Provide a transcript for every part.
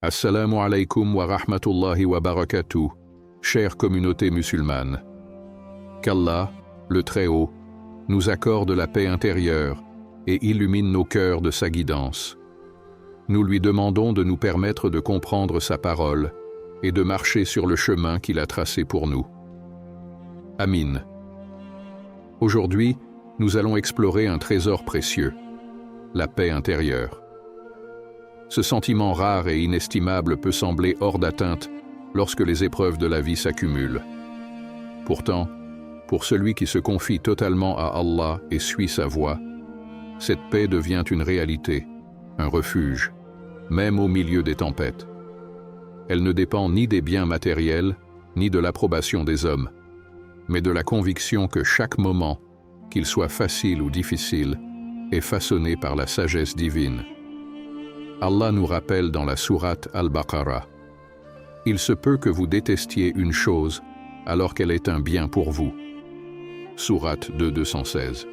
Assalamu alaikum wa rahmatullahi wa barakatuh, chère communauté musulmane. Qu'Allah, le Très-Haut, nous accorde la paix intérieure et illumine nos cœurs de sa guidance. Nous lui demandons de nous permettre de comprendre sa parole et de marcher sur le chemin qu'il a tracé pour nous. Amin. Aujourd'hui, nous allons explorer un trésor précieux, la paix intérieure. Ce sentiment rare et inestimable peut sembler hors d'atteinte lorsque les épreuves de la vie s'accumulent. Pourtant, pour celui qui se confie totalement à Allah et suit sa voie, cette paix devient une réalité, un refuge, même au milieu des tempêtes. Elle ne dépend ni des biens matériels, ni de l'approbation des hommes, mais de la conviction que chaque moment, qu'il soit facile ou difficile, est façonné par la sagesse divine. Allah nous rappelle dans la sourate Al-Baqarah: « Il se peut que vous détestiez une chose alors qu'elle est un bien pour vous. » Sourate 2:216.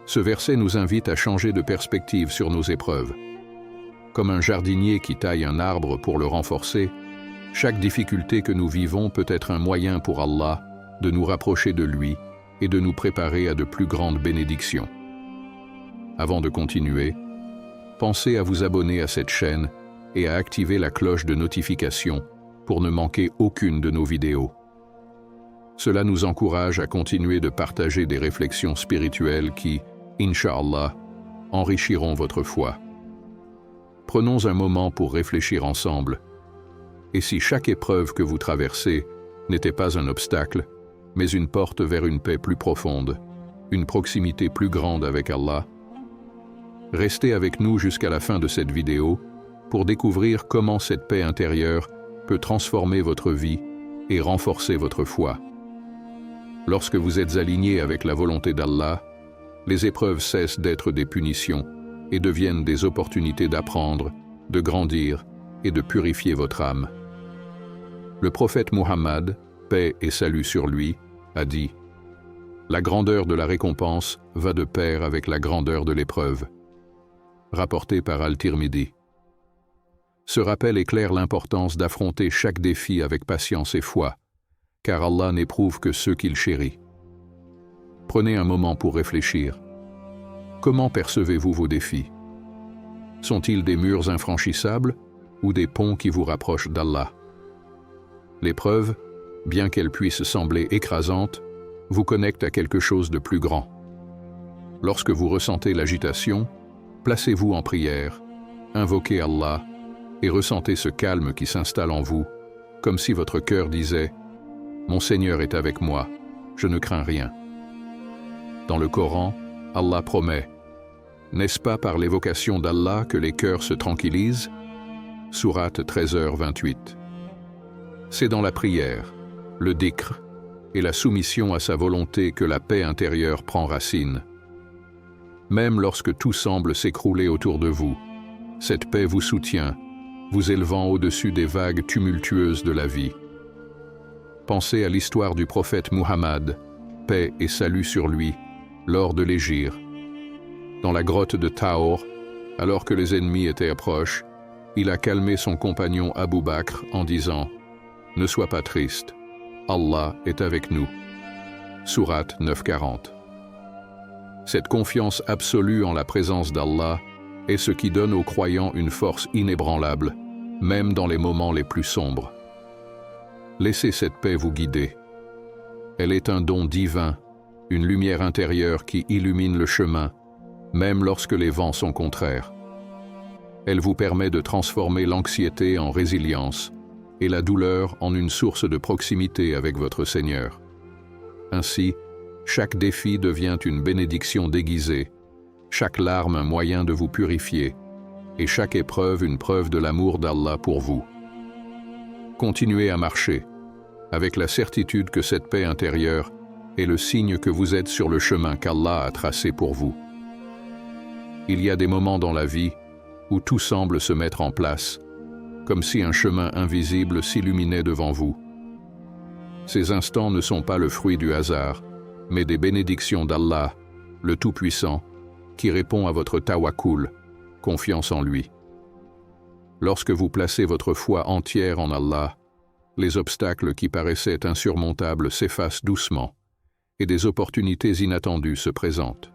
Ce verset nous invite à changer de perspective sur nos épreuves. Comme un jardinier qui taille un arbre pour le renforcer, chaque difficulté que nous vivons peut être un moyen pour Allah de nous rapprocher de lui et de nous préparer à de plus grandes bénédictions. Avant de continuer, pensez à vous abonner à cette chaîne et à activer la cloche de notification pour ne manquer aucune de nos vidéos. Cela nous encourage à continuer de partager des réflexions spirituelles qui, Inch'Allah, enrichiront votre foi. Prenons un moment pour réfléchir ensemble. Et si chaque épreuve que vous traversez n'était pas un obstacle, mais une porte vers une paix plus profonde, une proximité plus grande avec Allah? Restez avec nous jusqu'à la fin de cette vidéo pour découvrir comment cette paix intérieure peut transformer votre vie et renforcer votre foi. Lorsque vous êtes aligné avec la volonté d'Allah, les épreuves cessent d'être des punitions et deviennent des opportunités d'apprendre, de grandir et de purifier votre âme. Le prophète Muhammad, paix et salut sur lui, a dit: « La grandeur de la récompense va de pair avec la grandeur de l'épreuve. » Rapporté par Al-Tirmidhi. Ce rappel éclaire l'importance d'affronter chaque défi avec patience et foi, car Allah n'éprouve que ceux qu'il chérit. Prenez un moment pour réfléchir. Comment percevez-vous vos défis? Sont-ils des murs infranchissables ou des ponts qui vous rapprochent d'Allah? L'épreuve, bien qu'elle puisse sembler écrasante, vous connecte à quelque chose de plus grand. Lorsque vous ressentez l'agitation, placez-vous en prière, invoquez Allah et ressentez ce calme qui s'installe en vous, comme si votre cœur disait: « Mon Seigneur est avec moi, je ne crains rien. » Dans le Coran, Allah promet: « N'est-ce pas par l'évocation d'Allah que les cœurs se tranquillisent ?» Sourate 13h28. C'est dans la prière, le dhikr et la soumission à sa volonté que la paix intérieure prend racine. Même lorsque tout semble s'écrouler autour de vous, cette paix vous soutient, vous élevant au-dessus des vagues tumultueuses de la vie. Pensez à l'histoire du prophète Muhammad, paix et salut sur lui, lors de l'hégire. Dans la grotte de Taour, alors que les ennemis étaient proches, il a calmé son compagnon Abu Bakr en disant: « Ne sois pas triste, Allah est avec nous. » Sourate 9:40. Cette confiance absolue en la présence d'Allah est ce qui donne aux croyants une force inébranlable, même dans les moments les plus sombres. Laissez cette paix vous guider. Elle est un don divin, une lumière intérieure qui illumine le chemin, même lorsque les vents sont contraires. Elle vous permet de transformer l'anxiété en résilience et la douleur en une source de proximité avec votre Seigneur. Ainsi, chaque défi devient une bénédiction déguisée, chaque larme un moyen de vous purifier, et chaque épreuve une preuve de l'amour d'Allah pour vous. Continuez à marcher, avec la certitude que cette paix intérieure est le signe que vous êtes sur le chemin qu'Allah a tracé pour vous. Il y a des moments dans la vie où tout semble se mettre en place, comme si un chemin invisible s'illuminait devant vous. Ces instants ne sont pas le fruit du hasard, mais des bénédictions d'Allah, le Tout-Puissant, qui répond à votre tawakkul, confiance en lui. Lorsque vous placez votre foi entière en Allah, les obstacles qui paraissaient insurmontables s'effacent doucement et des opportunités inattendues se présentent.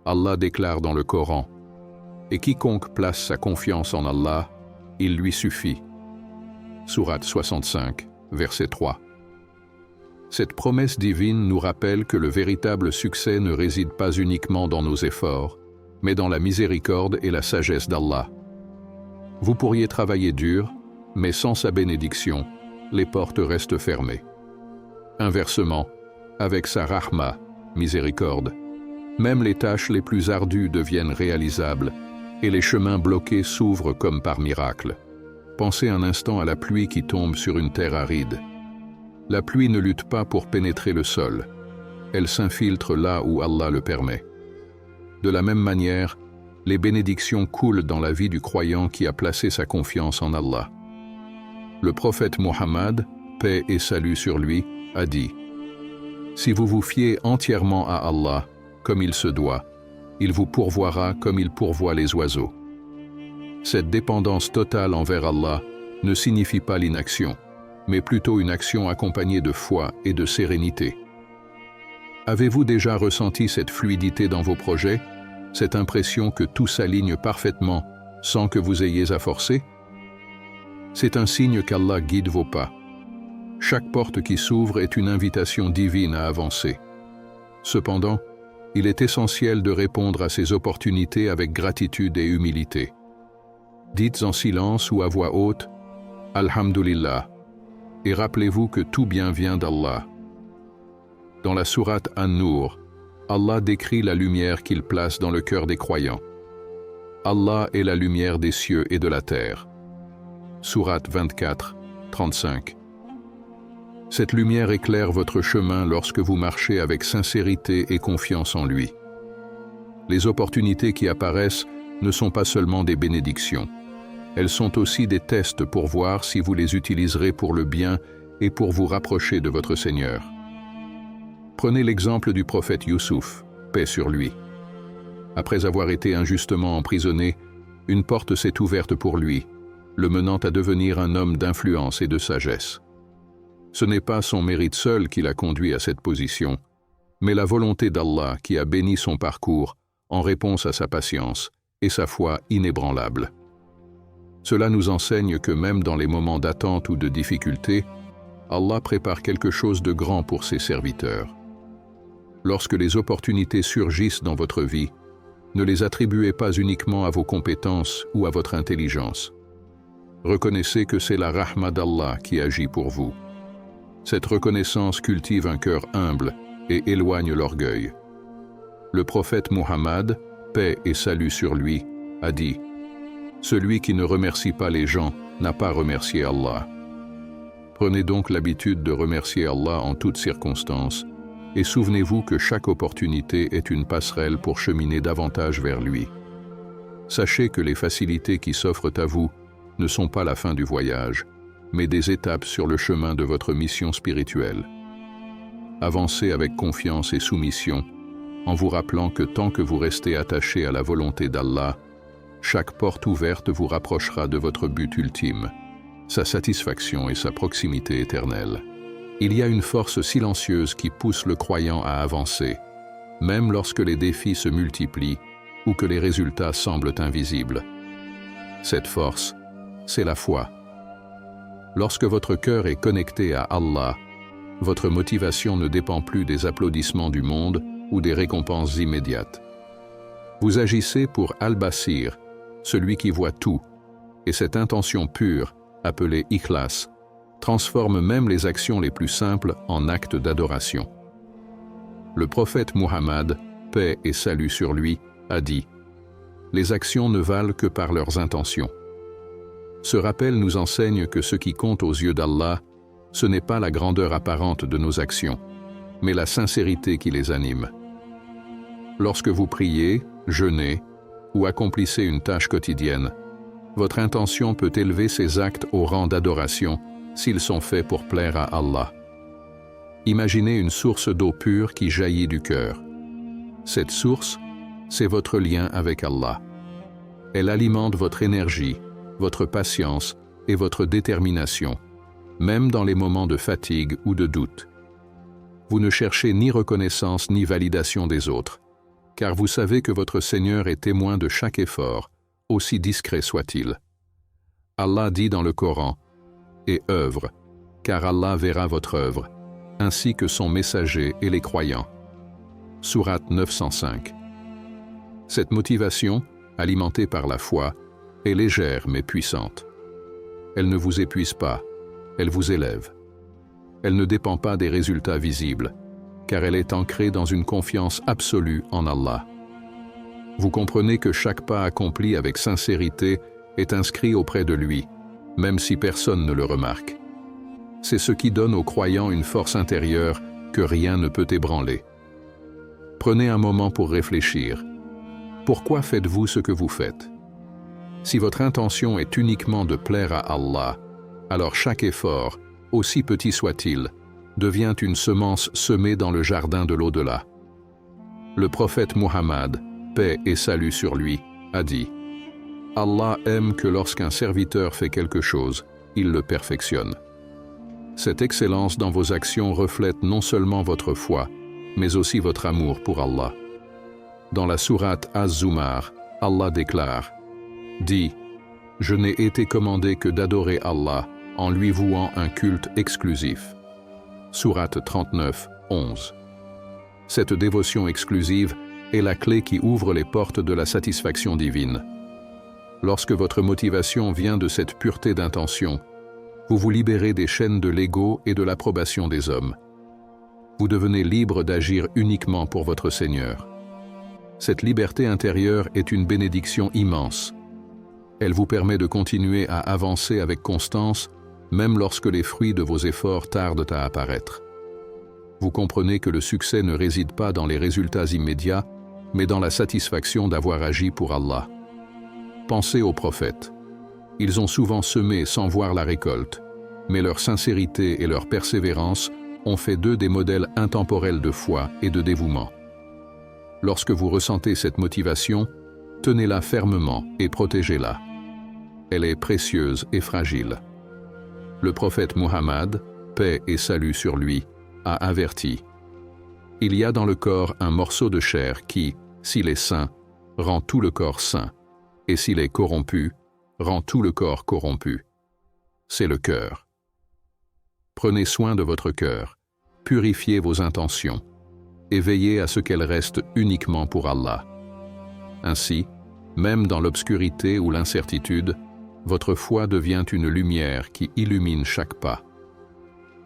Allah déclare dans le Coran « Et quiconque place sa confiance en Allah, il lui suffit » Sourate 65, verset 3. Cette promesse divine nous rappelle que le véritable succès ne réside pas uniquement dans nos efforts, mais dans la miséricorde et la sagesse d'Allah. Vous pourriez travailler dur, mais sans sa bénédiction, les portes restent fermées. Inversement, avec sa rahma, miséricorde, même les tâches les plus ardues deviennent réalisables et les chemins bloqués s'ouvrent comme par miracle. Pensez un instant à la pluie qui tombe sur une terre aride. La pluie ne lutte pas pour pénétrer le sol. Elle s'infiltre là où Allah le permet. De la même manière, les bénédictions coulent dans la vie du croyant qui a placé sa confiance en Allah. Le prophète Muhammad, paix et salut sur lui, a dit « Si vous vous fiez entièrement à Allah, comme il se doit, il vous pourvoira comme il pourvoit les oiseaux. » Cette dépendance totale envers Allah ne signifie pas l'inaction, mais plutôt une action accompagnée de foi et de sérénité. Avez-vous déjà ressenti cette fluidité dans vos projets, cette impression que tout s'aligne parfaitement sans que vous ayez à forcer? C'est un signe qu'Allah guide vos pas. Chaque porte qui s'ouvre est une invitation divine à avancer. Cependant, il est essentiel de répondre à ces opportunités avec gratitude et humilité. Dites en silence ou à voix haute « Alhamdulillah » et rappelez-vous que tout bien vient d'Allah. Dans la sourate An-Nur, Allah décrit la lumière qu'il place dans le cœur des croyants. Allah est la lumière des cieux et de la terre. Sourate 24, 35. Cette lumière éclaire votre chemin lorsque vous marchez avec sincérité et confiance en lui. Les opportunités qui apparaissent ne sont pas seulement des bénédictions. Elles sont aussi des tests pour voir si vous les utiliserez pour le bien et pour vous rapprocher de votre Seigneur. Prenez l'exemple du prophète Youssouf, paix sur lui. Après avoir été injustement emprisonné, une porte s'est ouverte pour lui, le menant à devenir un homme d'influence et de sagesse. Ce n'est pas son mérite seul qui l'a conduit à cette position, mais la volonté d'Allah qui a béni son parcours en réponse à sa patience et sa foi inébranlable. Cela nous enseigne que même dans les moments d'attente ou de difficulté, Allah prépare quelque chose de grand pour ses serviteurs. Lorsque les opportunités surgissent dans votre vie, ne les attribuez pas uniquement à vos compétences ou à votre intelligence. Reconnaissez que c'est la rahma d'Allah qui agit pour vous. Cette reconnaissance cultive un cœur humble et éloigne l'orgueil. Le prophète Muhammad, paix et salut sur lui, a dit « Celui qui ne remercie pas les gens n'a pas remercié Allah. » Prenez donc l'habitude de remercier Allah en toutes circonstances et souvenez-vous que chaque opportunité est une passerelle pour cheminer davantage vers lui. Sachez que les facilités qui s'offrent à vous ne sont pas la fin du voyage, mais des étapes sur le chemin de votre mission spirituelle. Avancez avec confiance et soumission, en vous rappelant que tant que vous restez attaché à la volonté d'Allah, chaque porte ouverte vous rapprochera de votre but ultime, sa satisfaction et sa proximité éternelle. Il y a une force silencieuse qui pousse le croyant à avancer, même lorsque les défis se multiplient ou que les résultats semblent invisibles. Cette force, c'est la foi. Lorsque votre cœur est connecté à Allah, votre motivation ne dépend plus des applaudissements du monde ou des récompenses immédiates. Vous agissez pour Al-Basir, celui qui voit tout, et cette intention pure, appelée Ikhlas, transforme même les actions les plus simples en actes d'adoration. Le prophète Muhammad, paix et salut sur lui, a dit « Les actions ne valent que par leurs intentions. » Ce rappel nous enseigne que ce qui compte aux yeux d'Allah, ce n'est pas la grandeur apparente de nos actions, mais la sincérité qui les anime. Lorsque vous priez, jeûnez ou accomplissez une tâche quotidienne, votre intention peut élever ces actes au rang d'adoration s'ils sont faits pour plaire à Allah. Imaginez une source d'eau pure qui jaillit du cœur. Cette source, c'est votre lien avec Allah. Elle alimente votre énergie votre patience et votre détermination, même dans les moments de fatigue ou de doute. Vous ne cherchez ni reconnaissance ni validation des autres, car vous savez que votre Seigneur est témoin de chaque effort, aussi discret soit-il. Allah dit dans le Coran, « Et œuvre, car Allah verra votre œuvre, ainsi que son messager et les croyants. » Sourate 905. Cette motivation, alimentée par la foi, est légère mais puissante. Elle ne vous épuise pas, elle vous élève. Elle ne dépend pas des résultats visibles, car elle est ancrée dans une confiance absolue en Allah. Vous comprenez que chaque pas accompli avec sincérité est inscrit auprès de lui, même si personne ne le remarque. C'est ce qui donne aux croyants une force intérieure que rien ne peut ébranler. Prenez un moment pour réfléchir. Pourquoi faites-vous ce que vous faites? Si votre intention est uniquement de plaire à Allah, alors chaque effort, aussi petit soit-il, devient une semence semée dans le jardin de l'au-delà. Le prophète Muhammad, paix et salut sur lui, a dit « Allah aime que lorsqu'un serviteur fait quelque chose, il le perfectionne. » Cette excellence dans vos actions reflète non seulement votre foi, mais aussi votre amour pour Allah. Dans la sourate Az-Zumar, Allah déclare « Dis, je n'ai été commandé que d'adorer Allah en lui vouant un culte exclusif. » Sourate 39, 11. Cette dévotion exclusive est la clé qui ouvre les portes de la satisfaction divine. Lorsque votre motivation vient de cette pureté d'intention, vous vous libérez des chaînes de l'ego et de l'approbation des hommes. Vous devenez libre d'agir uniquement pour votre Seigneur. Cette liberté intérieure est une bénédiction immense. Elle vous permet de continuer à avancer avec constance, même lorsque les fruits de vos efforts tardent à apparaître. Vous comprenez que le succès ne réside pas dans les résultats immédiats, mais dans la satisfaction d'avoir agi pour Allah. Pensez aux prophètes. Ils ont souvent semé sans voir la récolte, mais leur sincérité et leur persévérance ont fait d'eux des modèles intemporels de foi et de dévouement. Lorsque vous ressentez cette motivation, tenez-la fermement et protégez-la. Elle est précieuse et fragile. Le prophète Muhammad, paix et salut sur lui, a averti. Il y a dans le corps un morceau de chair qui, s'il est sain, rend tout le corps sain, et s'il est corrompu, rend tout le corps corrompu. C'est le cœur. Prenez soin de votre cœur, purifiez vos intentions, et veillez à ce qu'elles restent uniquement pour Allah. Ainsi, même dans l'obscurité ou l'incertitude, votre foi devient une lumière qui illumine chaque pas.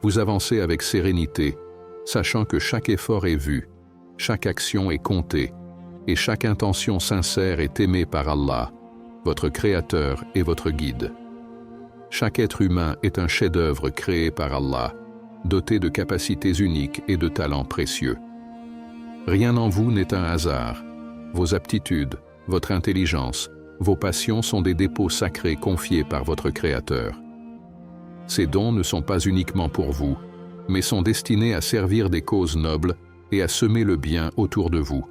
Vous avancez avec sérénité, sachant que chaque effort est vu, chaque action est comptée, et chaque intention sincère est aimée par Allah, votre Créateur et votre Guide. Chaque être humain est un chef-d'œuvre créé par Allah, doté de capacités uniques et de talents précieux. Rien en vous n'est un hasard. Vos aptitudes, votre intelligence, vos passions sont des dépôts sacrés confiés par votre Créateur. Ces dons ne sont pas uniquement pour vous, mais sont destinés à servir des causes nobles et à semer le bien autour de vous.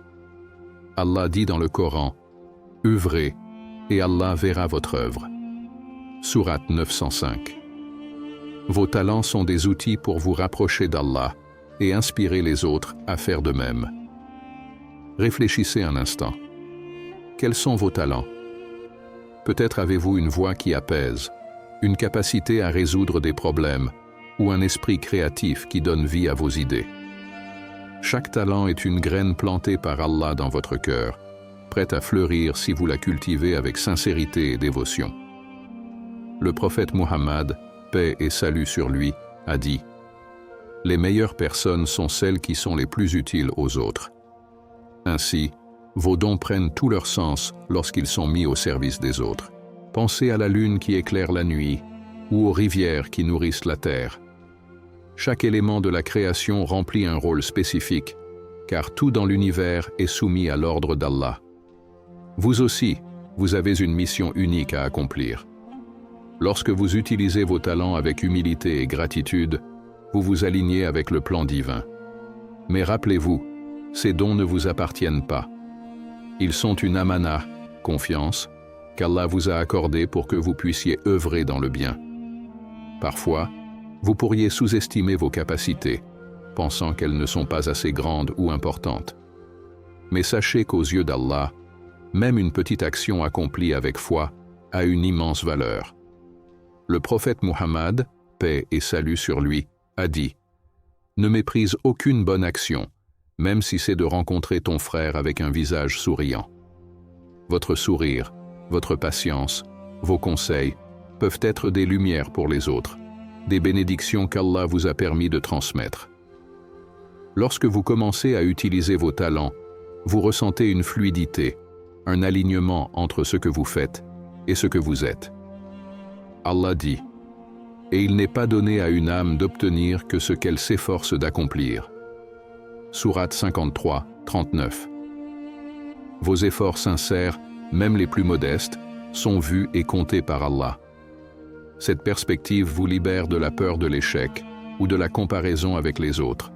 Allah dit dans le Coran, « Œuvrez, et Allah verra votre œuvre. » Sourate 905. Vos talents sont des outils pour vous rapprocher d'Allah et inspirer les autres à faire de même. Réfléchissez un instant. Quels sont vos talents? Peut-être avez-vous une voix qui apaise, une capacité à résoudre des problèmes ou un esprit créatif qui donne vie à vos idées. Chaque talent est une graine plantée par Allah dans votre cœur, prête à fleurir si vous la cultivez avec sincérité et dévotion. Le prophète Muhammad, paix et salut sur lui, a dit « Les meilleures personnes sont celles qui sont les plus utiles aux autres. » Ainsi, vos dons prennent tout leur sens lorsqu'ils sont mis au service des autres. Pensez à la lune qui éclaire la nuit ou aux rivières qui nourrissent la terre. Chaque élément de la création remplit un rôle spécifique, car tout dans l'univers est soumis à l'ordre d'Allah. Vous aussi, vous avez une mission unique à accomplir. Lorsque vous utilisez vos talents avec humilité et gratitude, vous vous alignez avec le plan divin. Mais rappelez-vous, ces dons ne vous appartiennent pas. Ils sont une amana, confiance, qu'Allah vous a accordées pour que vous puissiez œuvrer dans le bien. Parfois, vous pourriez sous-estimer vos capacités, pensant qu'elles ne sont pas assez grandes ou importantes. Mais sachez qu'aux yeux d'Allah, même une petite action accomplie avec foi a une immense valeur. Le prophète Muhammad, paix et salut sur lui, a dit « Ne méprise aucune bonne action, même si c'est de rencontrer ton frère avec un visage souriant. Votre sourire, votre patience, vos conseils peuvent être des lumières pour les autres, des bénédictions qu'Allah vous a permis de transmettre. Lorsque vous commencez à utiliser vos talents, vous ressentez une fluidité, un alignement entre ce que vous faites et ce que vous êtes. Allah dit « Et il n'est pas donné à une âme d'obtenir que ce qu'elle s'efforce d'accomplir. » Sourate 53, 39. Vos efforts sincères, même les plus modestes, sont vus et comptés par Allah. Cette perspective vous libère de la peur de l'échec ou de la comparaison avec les autres,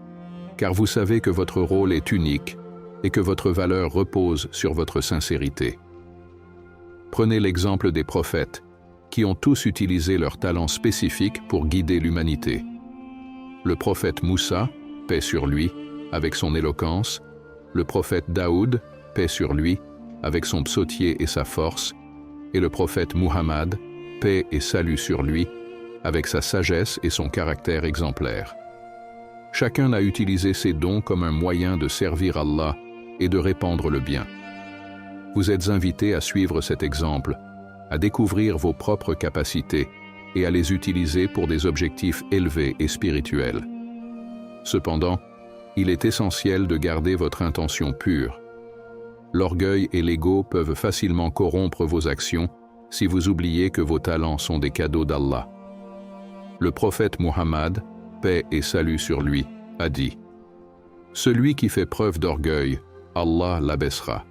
car vous savez que votre rôle est unique et que votre valeur repose sur votre sincérité. Prenez l'exemple des prophètes, qui ont tous utilisé leurs talents spécifiques pour guider l'humanité. Le prophète Moussa, paix sur lui, avec son éloquence, le prophète Daoud, paix sur lui, avec son psautier et sa force, et le prophète Muhammad, paix et salut sur lui, avec sa sagesse et son caractère exemplaire. Chacun a utilisé ses dons comme un moyen de servir Allah et de répandre le bien. Vous êtes invités à suivre cet exemple, à découvrir vos propres capacités et à les utiliser pour des objectifs élevés et spirituels. Cependant, il est essentiel de garder votre intention pure. L'orgueil et l'ego peuvent facilement corrompre vos actions si vous oubliez que vos talents sont des cadeaux d'Allah. Le prophète Muhammad, paix et salut sur lui, a dit « Celui qui fait preuve d'orgueil, Allah l'abaissera. »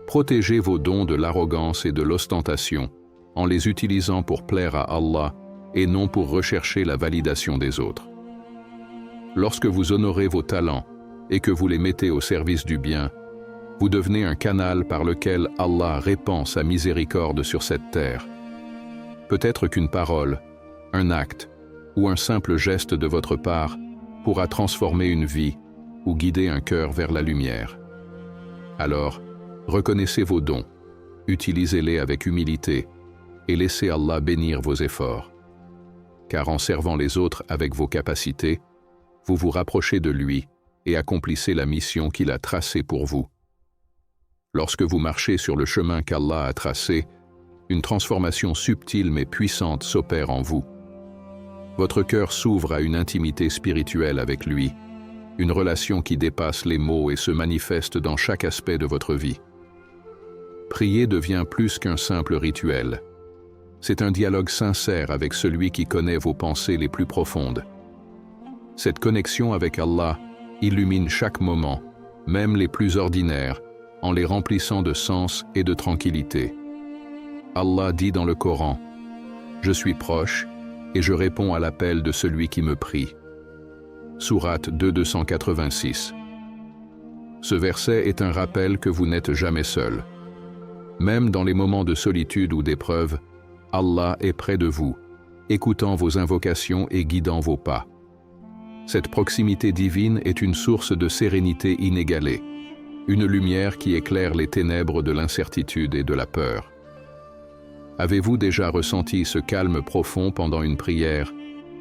Protégez vos dons de l'arrogance et de l'ostentation en les utilisant pour plaire à Allah et non pour rechercher la validation des autres. Lorsque vous honorez vos talents et que vous les mettez au service du bien, vous devenez un canal par lequel Allah répand sa miséricorde sur cette terre. Peut-être qu'une parole, un acte ou un simple geste de votre part pourra transformer une vie ou guider un cœur vers la lumière. Alors, reconnaissez vos dons, utilisez-les avec humilité et laissez Allah bénir vos efforts. Car en servant les autres avec vos capacités, vous vous rapprochez de lui et accomplissez la mission qu'il a tracée pour vous. Lorsque vous marchez sur le chemin qu'Allah a tracé, une transformation subtile mais puissante s'opère en vous. Votre cœur s'ouvre à une intimité spirituelle avec lui, une relation qui dépasse les mots et se manifeste dans chaque aspect de votre vie. Prier devient plus qu'un simple rituel. C'est un dialogue sincère avec celui qui connaît vos pensées les plus profondes. Cette connexion avec Allah illumine chaque moment, même les plus ordinaires, en les remplissant de sens et de tranquillité. Allah dit dans le Coran « Je suis proche et je réponds à l'appel de celui qui me prie. » Sourate 286. Ce verset est un rappel que vous n'êtes jamais seul. Même dans les moments de solitude ou d'épreuve, Allah est près de vous, écoutant vos invocations et guidant vos pas. Cette proximité divine est une source de sérénité inégalée, une lumière qui éclaire les ténèbres de l'incertitude et de la peur. Avez-vous déjà ressenti ce calme profond pendant une prière,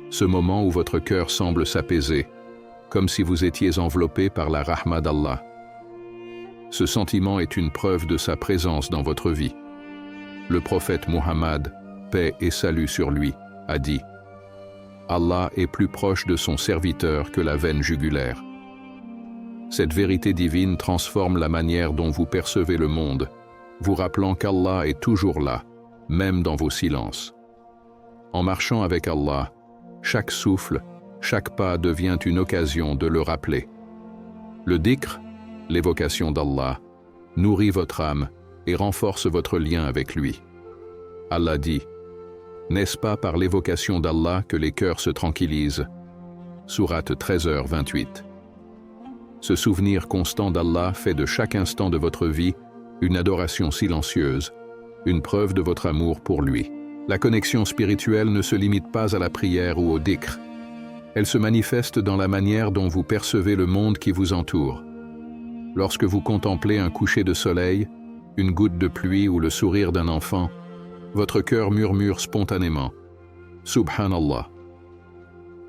ce moment où votre cœur semble s'apaiser, comme si vous étiez enveloppé par la rahma d'Allah? Ce sentiment est une preuve de sa présence dans votre vie. Le prophète Muhammad, paix et salut sur lui, a dit « Allah est plus proche de son serviteur que la veine jugulaire. » Cette vérité divine transforme la manière dont vous percevez le monde, vous rappelant qu'Allah est toujours là, même dans vos silences. En marchant avec Allah, chaque souffle, chaque pas devient une occasion de le rappeler. Le dhikr, l'évocation d'Allah, nourrit votre âme et renforce votre lien avec lui. Allah dit « N'est-ce pas par l'évocation d'Allah que les cœurs se tranquillisent » Sourate 13h28. Ce souvenir constant d'Allah fait de chaque instant de votre vie une adoration silencieuse, une preuve de votre amour pour lui. La connexion spirituelle ne se limite pas à la prière ou au dhikr. Elle se manifeste dans la manière dont vous percevez le monde qui vous entoure. Lorsque vous contemplez un coucher de soleil, une goutte de pluie ou le sourire d'un enfant, votre cœur murmure spontanément « Subhanallah ».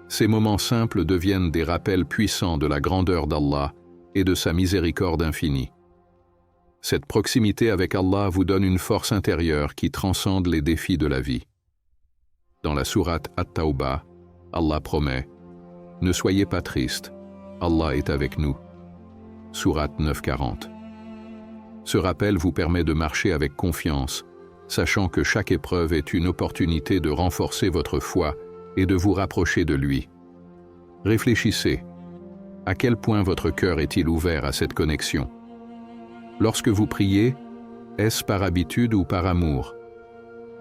Ces moments simples deviennent des rappels puissants de la grandeur d'Allah et de sa miséricorde infinie. Cette proximité avec Allah vous donne une force intérieure qui transcende les défis de la vie. Dans la sourate At-Tawbah, Allah promet « Ne soyez pas tristes, Allah est avec nous ». Sourate 9:40. Ce rappel vous permet de marcher avec confiance, sachant que chaque épreuve est une opportunité de renforcer votre foi et de vous rapprocher de lui. Réfléchissez. À quel point votre cœur est-il ouvert à cette connexion? Lorsque vous priez, est-ce par habitude ou par amour?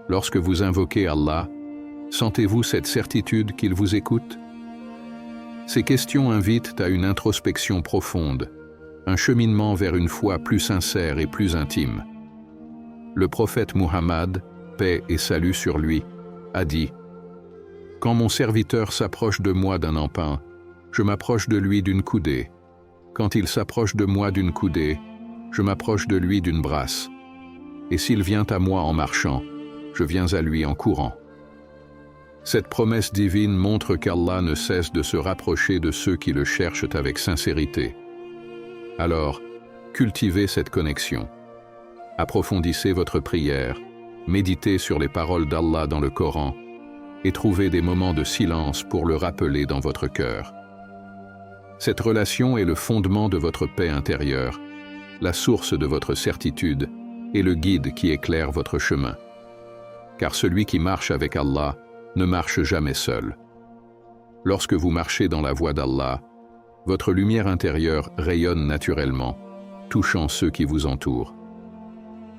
Lorsque vous invoquez Allah, sentez-vous cette certitude qu'il vous écoute? Ces questions invitent à une introspection profonde, un cheminement vers une foi plus sincère et plus intime. Le prophète Muhammad, paix et salut sur lui, a dit « Quand mon serviteur s'approche de moi d'un empin, je m'approche de lui d'une coudée. Quand il s'approche de moi d'une coudée, je m'approche de lui d'une brasse. Et s'il vient à moi en marchant, je viens à lui en courant. » Cette promesse divine montre qu'Allah ne cesse de se rapprocher de ceux qui le cherchent avec sincérité. Alors, cultivez cette connexion. Approfondissez votre prière, méditez sur les paroles d'Allah dans le Coran et trouvez des moments de silence pour le rappeler dans votre cœur. Cette relation est le fondement de votre paix intérieure, la source de votre certitude et le guide qui éclaire votre chemin. Car celui qui marche avec Allah ne marche jamais seul. Lorsque vous marchez dans la voie d'Allah, votre lumière intérieure rayonne naturellement, touchant ceux qui vous entourent.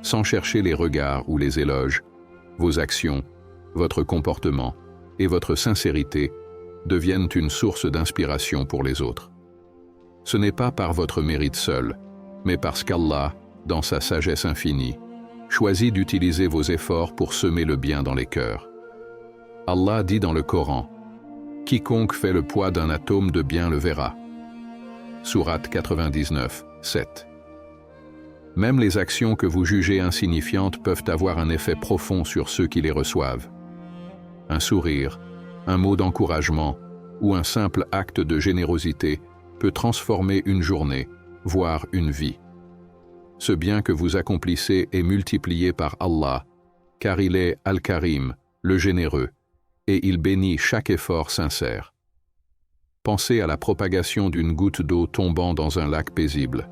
Sans chercher les regards ou les éloges, vos actions, votre comportement et votre sincérité deviennent une source d'inspiration pour les autres. Ce n'est pas par votre mérite seul, mais parce qu'Allah, dans sa sagesse infinie, choisit d'utiliser vos efforts pour semer le bien dans les cœurs. Allah dit dans le Coran « Quiconque fait le poids d'un atome de bien le verra ». Sourate 99, 7. Même les actions que vous jugez insignifiantes peuvent avoir un effet profond sur ceux qui les reçoivent. Un sourire, un mot d'encouragement ou un simple acte de générosité peut transformer une journée, voire une vie. Ce bien que vous accomplissez est multiplié par Allah, car il est Al-Karim, le généreux, et il bénit chaque effort sincère. Pensez à la propagation d'une goutte d'eau tombant dans un lac paisible.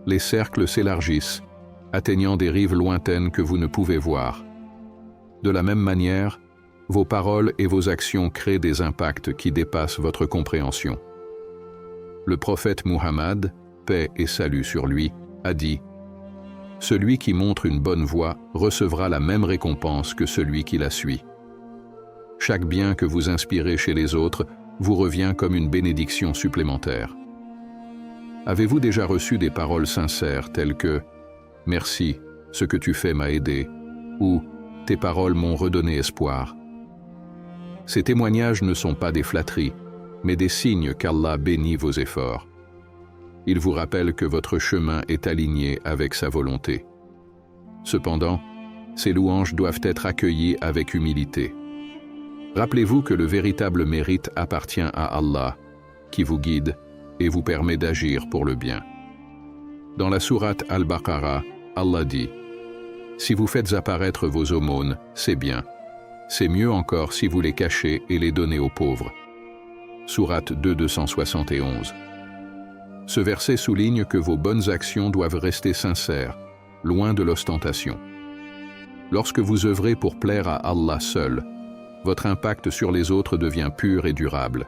Les cercles s'élargissent, atteignant des rives lointaines que vous ne pouvez voir. De la même manière, vos paroles et vos actions créent des impacts qui dépassent votre compréhension. Le prophète Muhammad, paix et salut sur lui, a dit « Celui qui montre une bonne voie recevra la même récompense que celui qui la suit. » Chaque bien que vous inspirez chez les autres vous revient comme une bénédiction supplémentaire. Avez-vous déjà reçu des paroles sincères telles que « Merci, ce que tu fais m'a aidé » ou « Tes paroles m'ont redonné espoir ». Ces témoignages ne sont pas des flatteries, mais des signes qu'Allah bénit vos efforts. Ils vous rappellent que votre chemin est aligné avec sa volonté. Cependant, ces louanges doivent être accueillies avec humilité. Rappelez-vous que le véritable mérite appartient à Allah, qui vous guide et vous permet d'agir pour le bien. Dans la sourate Al-Baqarah, Allah dit « Si vous faites apparaître vos aumônes, c'est bien. C'est mieux encore si vous les cachez et les donnez aux pauvres. » Sourate 271. Ce verset souligne que vos bonnes actions doivent rester sincères, loin de l'ostentation. Lorsque vous œuvrez pour plaire à Allah seul, votre impact sur les autres devient pur et durable,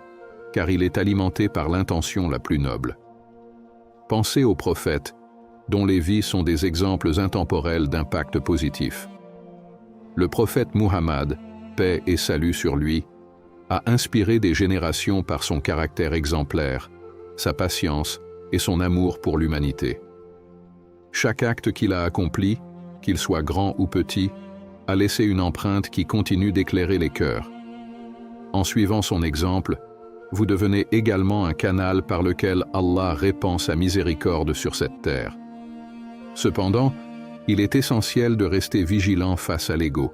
car il est alimenté par l'intention la plus noble. Pensez aux prophètes, dont les vies sont des exemples intemporels d'impact positif. Le prophète Muhammad, paix et salut sur lui, a inspiré des générations par son caractère exemplaire, sa patience et son amour pour l'humanité. Chaque acte qu'il a accompli, qu'il soit grand ou petit, a laissé une empreinte qui continue d'éclairer les cœurs. En suivant son exemple, vous devenez également un canal par lequel Allah répand sa miséricorde sur cette terre. Cependant, il est essentiel de rester vigilant face à l'ego.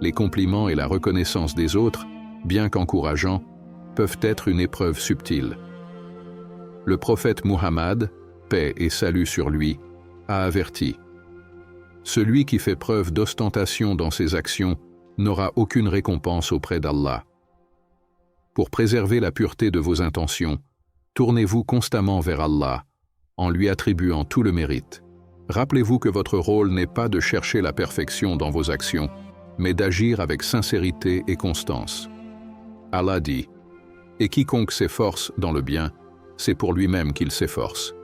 Les compliments et la reconnaissance des autres, bien qu'encourageants, peuvent être une épreuve subtile. Le prophète Muhammad, paix et salut sur lui, a averti: celui qui fait preuve d'ostentation dans ses actions n'aura aucune récompense auprès d'Allah. Pour préserver la pureté de vos intentions, tournez-vous constamment vers Allah, en lui attribuant tout le mérite. Rappelez-vous que votre rôle n'est pas de chercher la perfection dans vos actions, mais d'agir avec sincérité et constance. Allah dit: et quiconque s'efforce dans le bien, c'est pour lui-même qu'il s'efforce.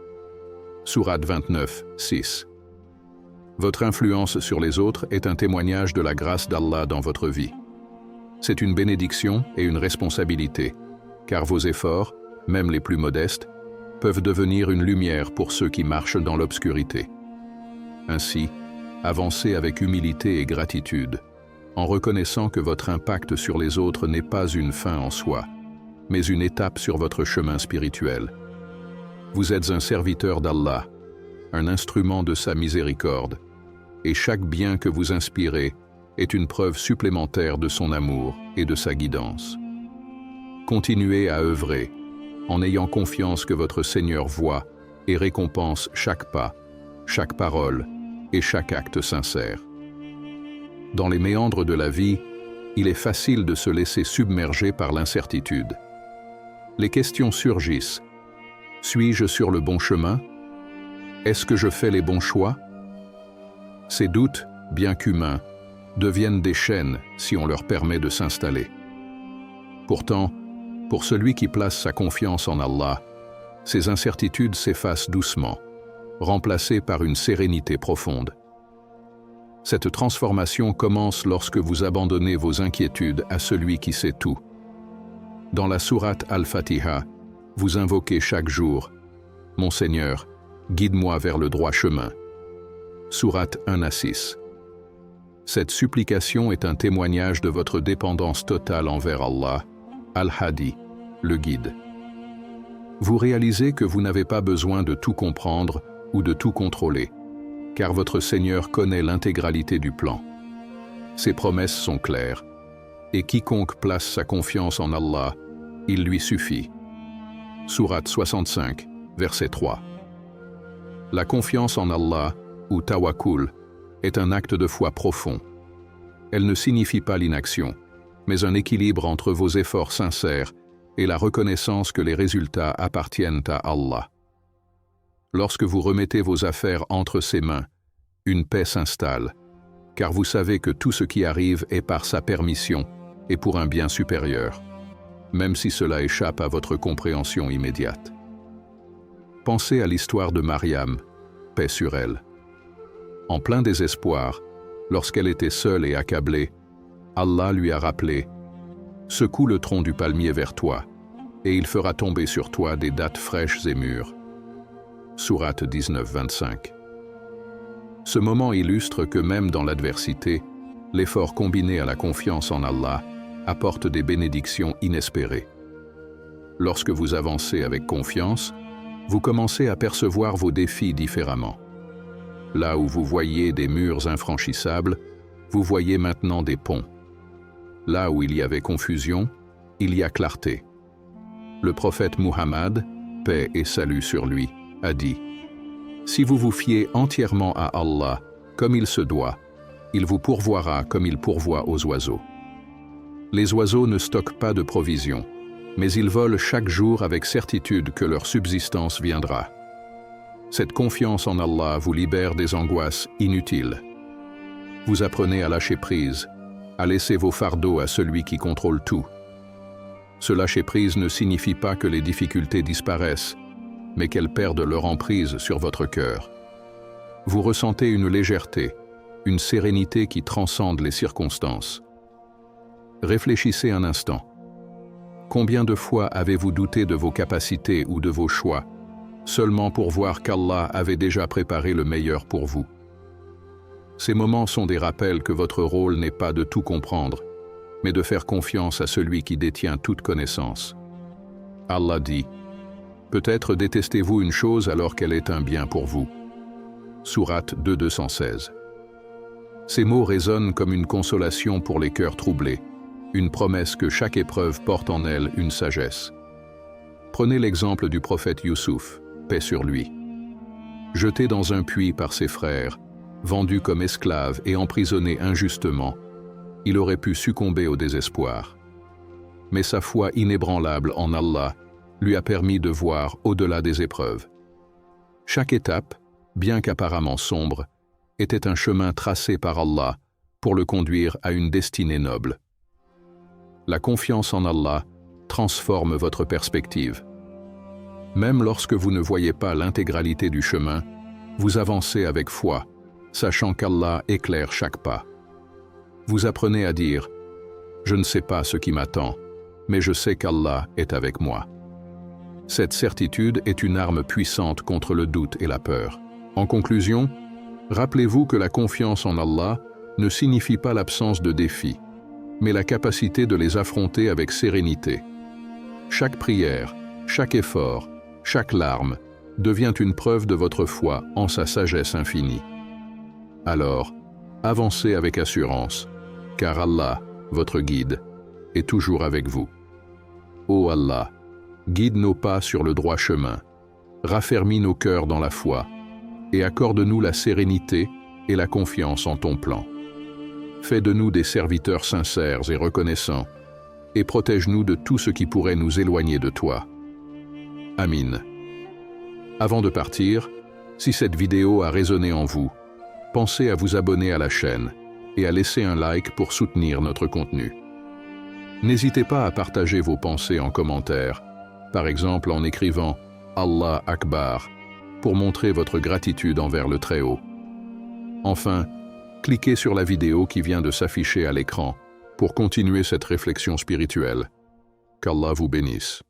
Sourate 29, 6. Votre influence sur les autres est un témoignage de la grâce d'Allah dans votre vie. C'est une bénédiction et une responsabilité, car vos efforts, même les plus modestes, peuvent devenir une lumière pour ceux qui marchent dans l'obscurité. Ainsi, avancez avec humilité et gratitude, en reconnaissant que votre impact sur les autres n'est pas une fin en soi, mais une étape sur votre chemin spirituel. Vous êtes un serviteur d'Allah, un instrument de sa miséricorde, et chaque bien que vous inspirez est une preuve supplémentaire de son amour et de sa guidance. Continuez à œuvrer, en ayant confiance que votre Seigneur voit et récompense chaque pas, chaque parole et chaque acte sincère. Dans les méandres de la vie, il est facile de se laisser submerger par l'incertitude. Les questions surgissent. Suis-je sur le bon chemin? Est-ce que je fais les bons choix? Ces doutes, bien qu'humains, deviennent des chaînes si on leur permet de s'installer. Pourtant, pour celui qui place sa confiance en Allah, ces incertitudes s'effacent doucement, remplacées par une sérénité profonde. Cette transformation commence lorsque vous abandonnez vos inquiétudes à celui qui sait tout. Dans la sourate Al-Fatiha, vous invoquez chaque jour: Mon Seigneur, guide-moi vers le droit chemin. Sourate 1-6. Cette supplication est un témoignage de votre dépendance totale envers Allah, Al-Hadi, le guide. Vous réalisez que vous n'avez pas besoin de tout comprendre ou de tout contrôler, car votre Seigneur connaît l'intégralité du plan. Ses promesses sont claires, et quiconque place sa confiance en Allah, il lui suffit. Sourate 65, verset 3. La confiance en Allah, ou tawakkul, est un acte de foi profond. Elle ne signifie pas l'inaction, mais un équilibre entre vos efforts sincères et la reconnaissance que les résultats appartiennent à Allah. Lorsque vous remettez vos affaires entre ses mains, une paix s'installe, car vous savez que tout ce qui arrive est par sa permission et pour un bien supérieur, même si cela échappe à votre compréhension immédiate. Pensez à l'histoire de Mariam, paix sur elle. En plein désespoir, lorsqu'elle était seule et accablée, Allah lui a rappelé: secoue le tronc du palmier vers toi, et il fera tomber sur toi des dattes fraîches et mûres. Sourate 19, 25. Ce moment illustre que même dans l'adversité, l'effort combiné à la confiance en Allah apporte des bénédictions inespérées. Lorsque vous avancez avec confiance, vous commencez à percevoir vos défis différemment. Là où vous voyez des murs infranchissables, vous voyez maintenant des ponts. Là où il y avait confusion, il y a clarté. Le prophète Muhammad, paix et salut sur lui, a dit: si vous vous fiez entièrement à Allah, comme il se doit, il vous pourvoira comme il pourvoit aux oiseaux. Les oiseaux ne stockent pas de provisions, mais ils volent chaque jour avec certitude que leur subsistance viendra. Cette confiance en Allah vous libère des angoisses inutiles. Vous apprenez à lâcher prise, à laisser vos fardeaux à celui qui contrôle tout. Ce lâcher-prise ne signifie pas que les difficultés disparaissent, mais qu'elles perdent leur emprise sur votre cœur. Vous ressentez une légèreté, une sérénité qui transcende les circonstances. Réfléchissez un instant. Combien de fois avez-vous douté de vos capacités ou de vos choix, seulement pour voir qu'Allah avait déjà préparé le meilleur pour vous? Ces moments sont des rappels que votre rôle n'est pas de tout comprendre, mais de faire confiance à celui qui détient toute connaissance. Allah dit, « Peut-être détestez-vous une chose alors qu'elle est un bien pour vous. » Sourate 2:216. Ces mots résonnent comme une consolation pour les cœurs troublés, une promesse que chaque épreuve porte en elle une sagesse. Prenez l'exemple du prophète Youssouf, paix sur lui. Jeté dans un puits par ses frères, vendu comme esclave et emprisonné injustement, il aurait pu succomber au désespoir. Mais sa foi inébranlable en Allah lui a permis de voir au-delà des épreuves. Chaque étape, bien qu'apparemment sombre, était un chemin tracé par Allah pour le conduire à une destinée noble. La confiance en Allah transforme votre perspective. Même lorsque vous ne voyez pas l'intégralité du chemin, vous avancez avec foi, sachant qu'Allah éclaire chaque pas. Vous apprenez à dire « Je ne sais pas ce qui m'attend, mais je sais qu'Allah est avec moi ». Cette certitude est une arme puissante contre le doute et la peur. En conclusion, rappelez-vous que la confiance en Allah ne signifie pas l'absence de défis, mais la capacité de les affronter avec sérénité. Chaque prière, chaque effort, chaque larme devient une preuve de votre foi en sa sagesse infinie. Alors, avancez avec assurance, car Allah, votre guide, est toujours avec vous. Ô Allah, guide nos pas sur le droit chemin, raffermis nos cœurs dans la foi, et accorde-nous la sérénité et la confiance en ton plan. Fais de nous des serviteurs sincères et reconnaissants, et protège-nous de tout ce qui pourrait nous éloigner de toi. Amin. Avant de partir, si cette vidéo a résonné en vous, pensez à vous abonner à la chaîne et à laisser un like pour soutenir notre contenu. N'hésitez pas à partager vos pensées en commentaire, par exemple en écrivant « Allah Akbar » pour montrer votre gratitude envers le Très-Haut. Enfin, cliquez sur la vidéo qui vient de s'afficher à l'écran pour continuer cette réflexion spirituelle. Qu'Allah vous bénisse.